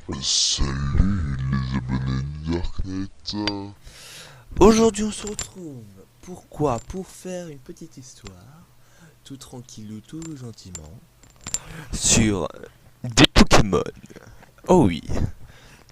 Salut les abonnés de Darknet. Aujourd'hui on se retrouve. Pourquoi? Pour faire une petite histoire, tout tranquillou, tout gentiment, sur des Pokémon. Oh oui.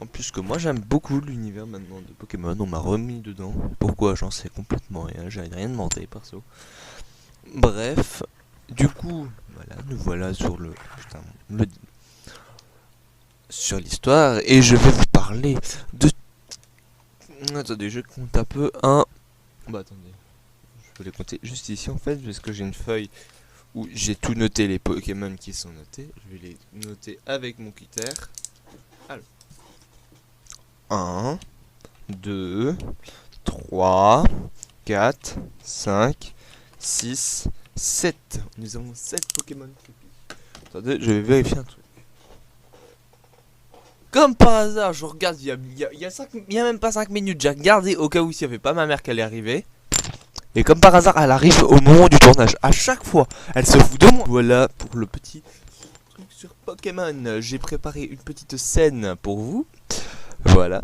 En plus que moi j'aime beaucoup l'univers maintenant de Pokémon, on m'a remis dedans. Pourquoi? J'en sais complètement rien, j'ai rien demandé perso. Bref, du coup, voilà, nous voilà sur sur l'histoire et je vais vous parler de... Attendez, je compte un peu. Bah attendez. Je vais les compter juste ici en fait, parce que j'ai une feuille où j'ai tout noté, les Pokémon qui sont notés. Je vais les noter avec mon cutter. Alors, 1, 2, 3, 4, 5, 6, 7. Nous avons 7 Pokémon. Attendez, je vais vérifier un truc. Comme par hasard, je regarde, il y a même pas 5 minutes, j'ai regardé au cas où s'il n'y avait pas ma mère qui allait arriver. Et comme par hasard, elle arrive au moment du tournage. À chaque fois, elle se fout de moi. Voilà pour le petit truc sur Pokémon. J'ai préparé une petite scène pour vous. Voilà.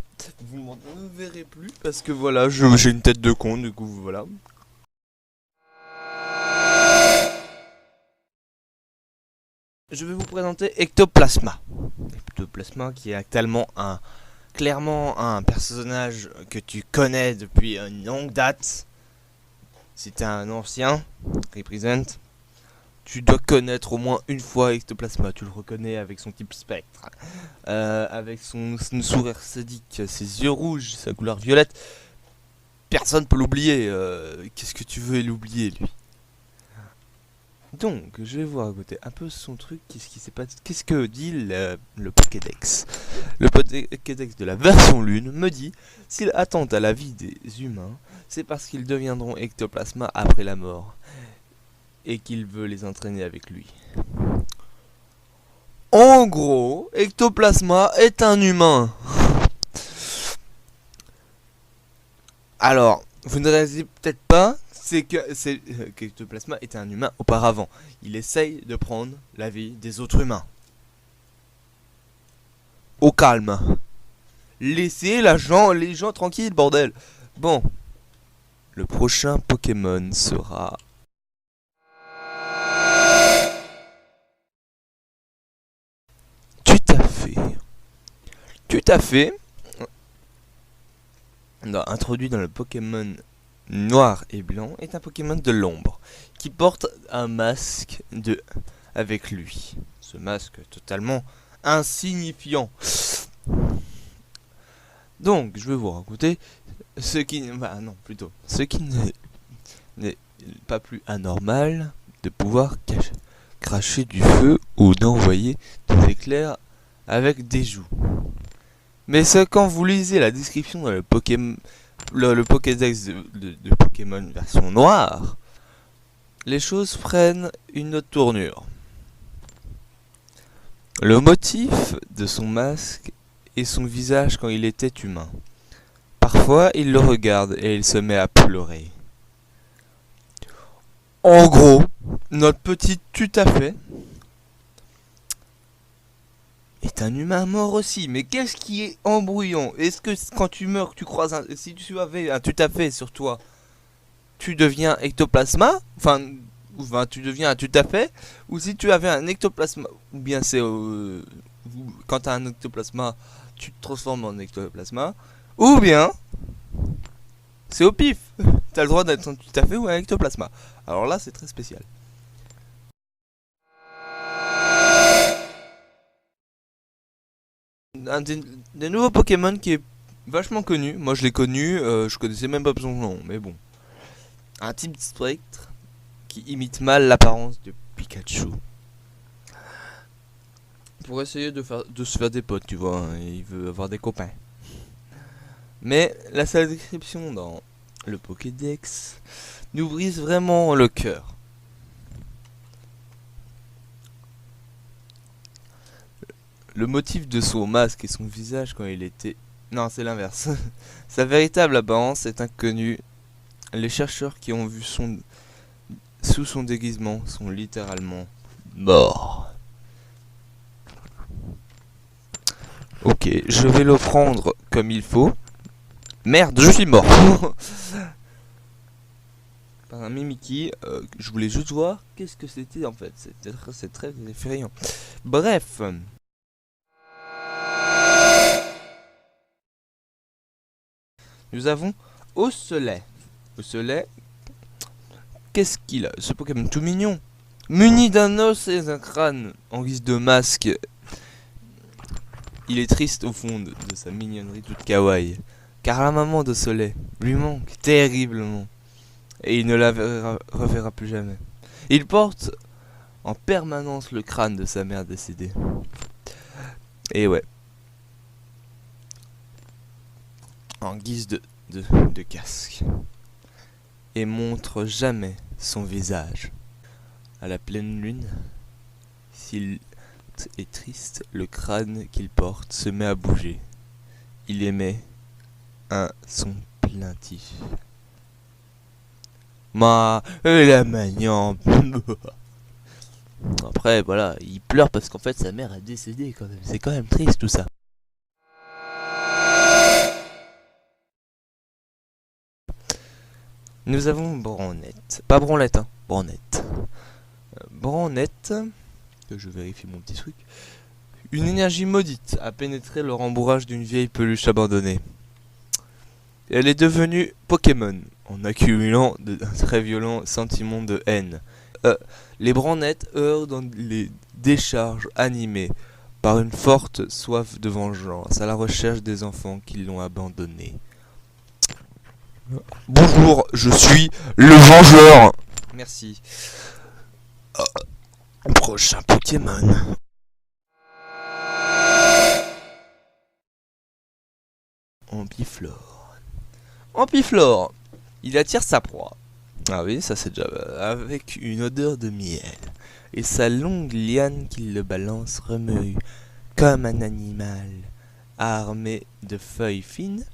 Vous m'en verrez plus parce que voilà, j'ai une tête de con, du coup, voilà. Je vais vous présenter Ectoplasma. Ectoplasma qui est actuellement clairement un personnage que tu connais depuis une longue date. Si t'es un ancien, represent. Tu dois connaître au moins une fois Ectoplasma. Tu le reconnais avec son type spectre, avec son sourire sadique, ses yeux rouges, sa couleur violette. Personne peut l'oublier. Qu'est-ce que tu veux l'oublier, lui? Donc, je vais vous raconter un peu son truc. Qu'est-ce que dit le Pokédex? Le Pokédex de la version lune me dit: s'il attente à la vie des humains, c'est parce qu'ils deviendront Ectoplasma après la mort, et qu'il veut les entraîner avec lui. En gros, Ectoplasma est un humain. Alors, vous ne réalisez peut-être pas, qu'Ectoplasma était un humain auparavant. Il essaye de prendre la vie des autres humains. Au calme. Laissez les gens tranquilles, bordel. Bon, le prochain Pokémon sera... Tout à fait. Introduit dans le Pokémon noir et blanc, est un Pokémon de l'ombre qui porte un masque avec lui. Ce masque totalement insignifiant. Donc, je vais vous raconter ce qui n'est pas plus anormal de pouvoir cracher du feu ou d'envoyer des éclairs avec des joues. Mais c'est quand vous lisez la description dans le Pokédex de Pokémon version noire, les choses prennent une autre tournure. Le motif de son masque est son visage quand il était humain. Parfois, il le regarde et il se met à pleurer. En gros, notre petit tout-à-fait est un humain mort aussi. Mais qu'est-ce qui est embrouillant? Est-ce que quand tu meurs, tu croises si tu avais un tout-à-fait sur toi, tu deviens ectoplasma? Enfin, tu deviens un tout-à-fait? Ou si tu avais un ectoplasma, ou bien c'est quand tu as un ectoplasma, tu te transformes en ectoplasma, ou bien c'est au pif. Tu as le droit d'être un tout-à-fait ou un ectoplasma. Alors là, c'est très spécial. Un des nouveaux Pokémon qui est vachement connu. Moi, je l'ai connu, je connaissais même pas son nom, mais bon. Un type spectre qui imite mal l'apparence de Pikachu. Pour essayer de se faire des potes, tu vois, hein, il veut avoir des copains. Mais la seule description dans le Pokédex nous brise vraiment le cœur. Le motif de son masque et son visage quand il était... Non, c'est l'inverse. Sa véritable apparence est inconnue. Les chercheurs qui ont vu sous son déguisement sont littéralement morts. Ok, je vais le prendre comme il faut. Merde, je suis mort. Par un Mimikyu, je voulais juste voir qu'est-ce que c'était en fait. C'est très effrayant. Bref. Nous avons Osselet. Osselet, qu'est-ce qu'il a? Ce Pokémon tout mignon. Muni d'un os et d'un crâne en guise de masque. Il est triste au fond de sa mignonnerie toute kawaii. Car la maman de Soleil lui manque terriblement. Et il ne la reverra plus jamais. Il porte en permanence le crâne de sa mère décédée. Et ouais. En guise de casque. Et montre jamais son visage. À la pleine lune, s'il est triste, le crâne qu'il porte se met à bouger. Il émet un son plaintif. La maniante. Après, voilà, il pleure parce qu'en fait sa mère a décédé quand même. C'est quand même triste tout ça. Nous avons Branlette. Pas Branlette, hein. Branlette. Branlette, que je vérifie mon petit truc. Une énergie maudite a pénétré le rembourrage d'une vieille peluche abandonnée. Elle est devenue Pokémon, en accumulant un très violent sentiment de haine. Les Branlettes heurtent dans les décharges animées par une forte soif de vengeance à la recherche des enfants qui l'ont abandonné. Bonjour, je suis le Vengeur. Merci. Prochain Pokémon. Ampiflore. Ampiflore, il attire sa proie. Ah oui, ça c'est déjà avec une odeur de miel. Et sa longue liane qu'il le balance remue comme un animal armé de feuilles fines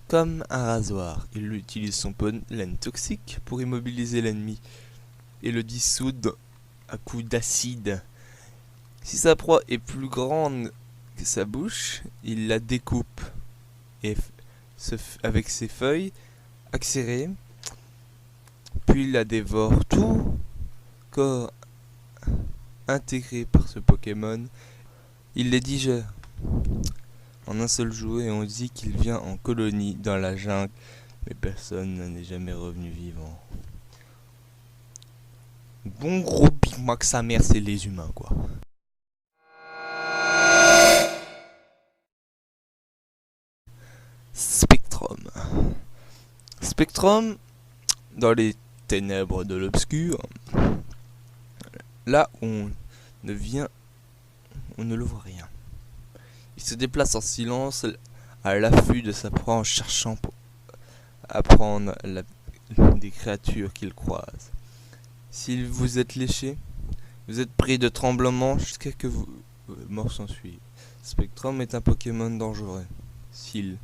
comme un rasoir. Il utilise son pollen toxique pour immobiliser l'ennemi et le dissoudre à coups d'acide. Si sa proie est plus grande que sa bouche, il la découpe et avec ses feuilles accélérées, puis il la dévore. Tout corps intégré par ce Pokémon, il les digère en un seul jour et on dit qu'il vient en colonie dans la jungle, mais personne n'est jamais revenu vivant. Bon gros Big Mac sa mère, c'est les humains quoi. Spectrum. Spectrum, dans les ténèbres de l'obscur, là où on ne le voit rien. Il se déplace en silence à l'affût de sa proie en cherchant à prendre des créatures qu'il croise. Si vous êtes léché, vous êtes pris de tremblements jusqu'à que mort s'ensuit. Spectrum est un Pokémon dangereux. Si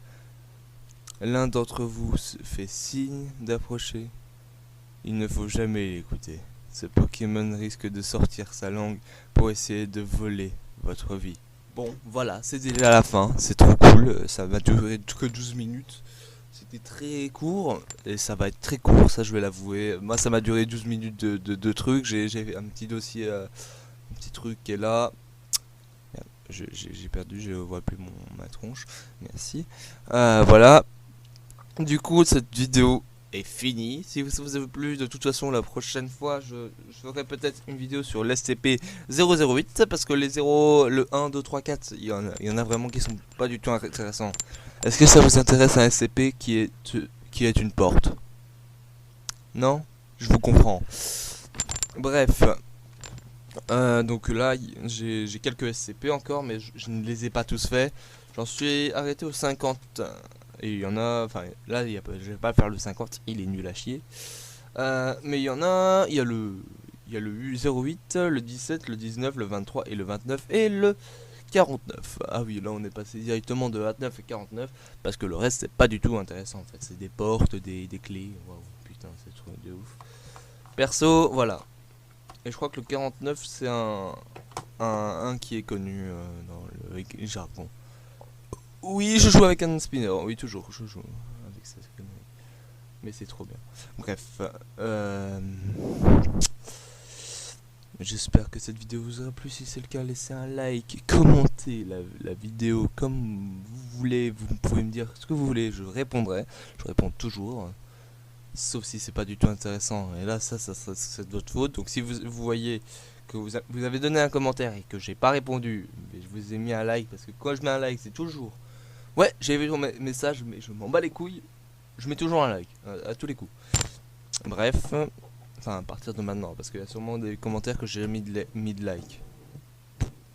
l'un d'entre vous se fait signe d'approcher, il ne faut jamais l'écouter. Ce Pokémon risque de sortir sa langue pour essayer de voler votre vie. Bon, voilà, c'est déjà la fin, c'est trop cool, ça va durer que 12 minutes. C'était très court, et ça va être très court, ça je vais l'avouer. Moi ça m'a duré 12 minutes de trucs, j'ai un petit dossier, un petit truc qui est là. J'ai perdu, je vois plus ma tronche, merci. Voilà, du coup cette vidéo est finie. Si ça vous a plu, de toute façon la prochaine fois je ferai peut-être une vidéo sur l'SCP-008 parce que les 0, le 1, 2, 3, 4 il y en a vraiment qui sont pas du tout intéressants. Est-ce que ça vous intéresse un SCP qui est une porte? Non? Je vous comprends. Bref, donc là j'ai quelques SCP encore mais je ne les ai pas tous faits. J'en suis arrêté au 50. Et il y en a, enfin là je vais pas faire le 50, il est nul à chier. Mais il y en a, il y a le 08, le 17, le 19, le 23 et le 29 et le 49. Ah oui, là on est passé directement de 29 et 49 parce que le reste c'est pas du tout intéressant en fait. C'est des portes, des clés. Waouh, putain, c'est trop de ouf. Perso, voilà. Et je crois que le 49 c'est un qui est connu dans le jargon. Oui, je joue avec un spinner. Oui, toujours, je joue avec ça. Mais c'est trop bien. Bref, j'espère que cette vidéo vous aura plu. Si c'est le cas, laissez un like, commentez la vidéo comme vous voulez. Vous pouvez me dire ce que vous voulez, je répondrai. Je réponds toujours. Sauf si c'est pas du tout intéressant. Et là, c'est de votre faute. Donc si vous voyez que vous avez donné un commentaire et que j'ai pas répondu, mais je vous ai mis un like, parce que quand je mets un like, c'est toujours... Ouais, j'ai vu ton message, mais je m'en bats les couilles. Je mets toujours un like, à tous les coups. Bref, enfin à partir de maintenant, parce qu'il y a sûrement des commentaires que j'ai mis de like.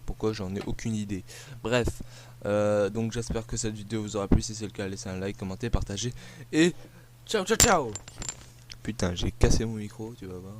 Pourquoi, j'en ai aucune idée. bref donc j'espère que cette vidéo vous aura plu. Si c'est le cas, laissez un like, commentez, partagez. Et ciao ciao ciao. Putain, j'ai cassé mon micro, tu vas voir.